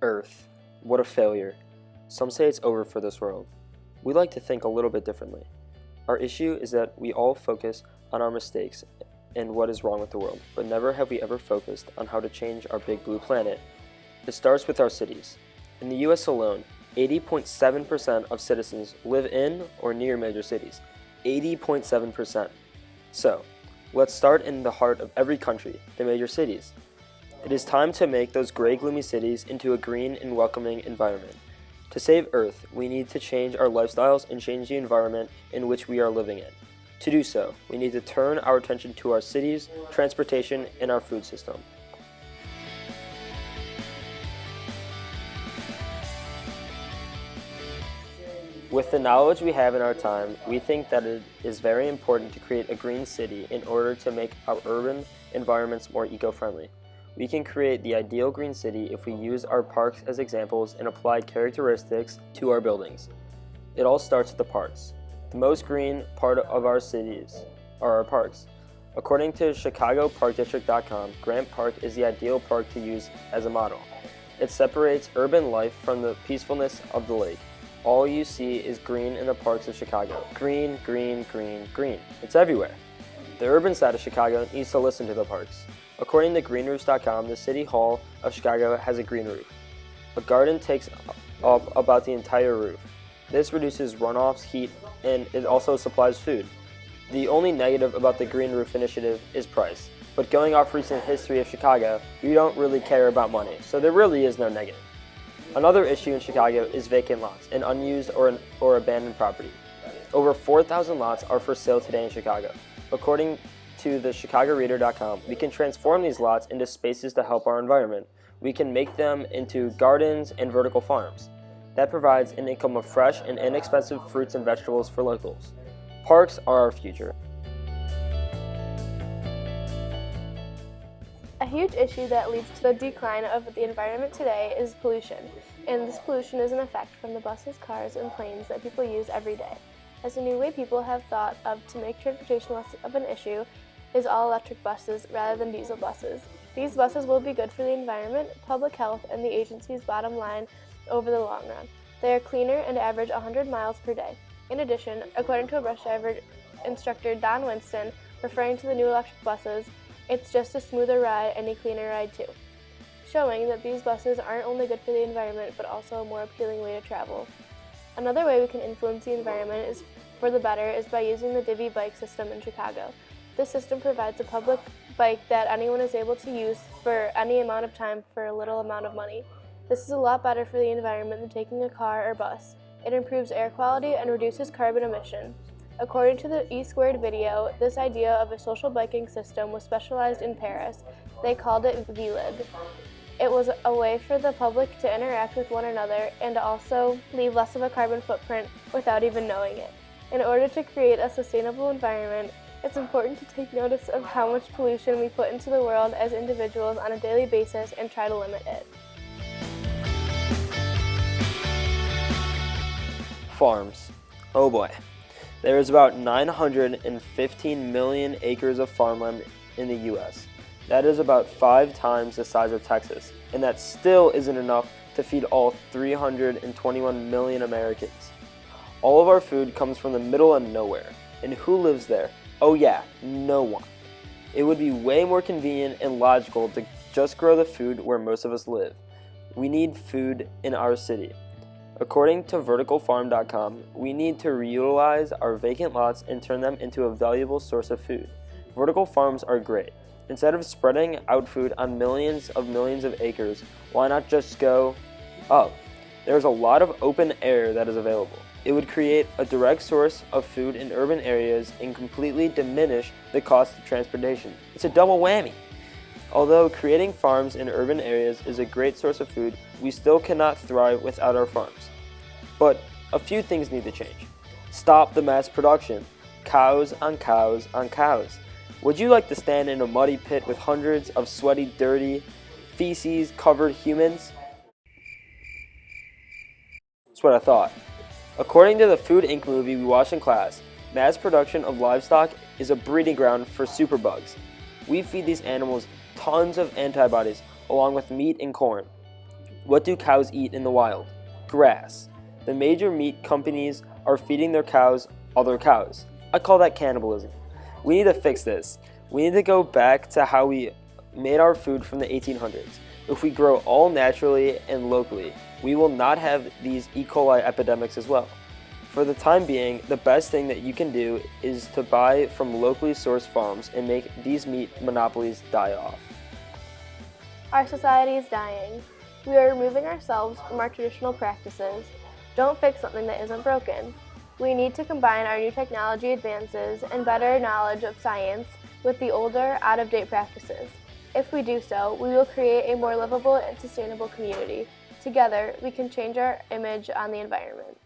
Earth. What a failure. Some say it's over for this world. We like to think a little bit differently. Our issue is that we all focus on our mistakes and what is wrong with the world, but never have we ever focused on how to change our big blue planet. It starts with our cities. In the US alone, 80.7% of citizens live in or near major cities. 80.7%. So, let's start in the heart of every country, the major cities. It is time to make those gray, gloomy cities into a green and welcoming environment. To save Earth, we need to change our lifestyles and change the environment in which we are living in. To do so, we need to turn our attention to our cities, transportation, and our food system. With the knowledge we have in our time, we think that it is very important to create a green city in order to make our urban environments more eco-friendly. We can create the ideal green city if we use our parks as examples and apply characteristics to our buildings. It all starts with the parks. The most green part of our cities are our parks. According to ChicagoParkDistrict.com, Grant Park is the ideal park to use as a model. It separates urban life from the peacefulness of the lake. All you see is green in the parks of Chicago. Green, green, green, green. It's everywhere. The urban side of Chicago needs to listen to the parks. According to GreenRoofs.com, the City Hall of Chicago has a green roof. A garden takes up about the entire roof. This reduces runoffs, heat, and it also supplies food. The only negative about the Green Roof initiative is price. But going off recent history of Chicago, we don't really care about money, so there really is no negative. Another issue in Chicago is vacant lots and unused or abandoned property. Over 4,000 lots are for sale today in Chicago. According to the ChicagoReader.com, we can transform these lots into spaces to help our environment. We can make them into gardens and vertical farms. That provides an income of fresh and inexpensive fruits and vegetables for locals. Parks are our future. A huge issue that leads to the decline of the environment today is pollution, and this pollution is an effect from the buses, cars, and planes that people use every day. As a new way people have thought of to make transportation less of an issue is all-electric buses rather than diesel buses. These buses will be good for the environment, public health, and the agency's bottom line over the long run. They are cleaner and average 100 miles per day. In addition, according to a bus driver instructor, Don Winston, referring to the new electric buses, it's just a smoother ride and a cleaner ride too, showing that these buses aren't only good for the environment but also a more appealing way to travel. Another way we can influence the environment is for the better is by using the Divvy bike system in Chicago. This system provides a public bike that anyone is able to use for any amount of time for a little amount of money. This is a lot better for the environment than taking a car or bus. It improves air quality and reduces carbon emission. According to the E-Squared video, this idea of a social biking system was specialized in Paris. They called it VLib. It was a way for the public to interact with one another and also leave less of a carbon footprint without even knowing it. In order to create a sustainable environment, it's important to take notice of how much pollution we put into the world as individuals on a daily basis and try to limit it. Farms. Oh boy. There is about 915 million acres of farmland in the U.S. That is about 5 times the size of Texas, and that still isn't enough to feed all 321 million Americans. All of our food comes from the middle of nowhere, and who lives there? Oh yeah, no one. It would be way more convenient and logical to just grow the food where most of us live. We need food in our city. According to verticalfarm.com, we need to reutilize our vacant lots and turn them into a valuable source of food. Vertical farms are great. Instead of spreading out food on millions of acres, why not just go, oh, there's a lot of open air that is available. It would create a direct source of food in urban areas and completely diminish the cost of transportation. It's a double whammy. Although creating farms in urban areas is a great source of food, we still cannot thrive without our farms. But a few things need to change. Stop the mass production. Cows on cows on cows. Would you like to stand in a muddy pit with hundreds of sweaty, dirty, feces-covered humans? That's what I thought. According to the Food Inc. movie we watched in class, mass production of livestock is a breeding ground for superbugs. We feed these animals tons of antibodies along with meat and corn. What do cows eat in the wild? Grass. The major meat companies are feeding their cows other cows. I call that cannibalism. We need to fix this. We need to go back to how we made our food from the 1800s. If we grow all naturally and locally, we will not have these E. coli epidemics as well. For the time being, the best thing that you can do is to buy from locally sourced farms and make these meat monopolies die off. Our society is dying. We are removing ourselves from our traditional practices. Don't fix something that isn't broken. We need to combine our new technology advances and better knowledge of science with the older, out-of-date practices. If we do so, we will create a more livable and sustainable community. Together, we can change our image on the environment.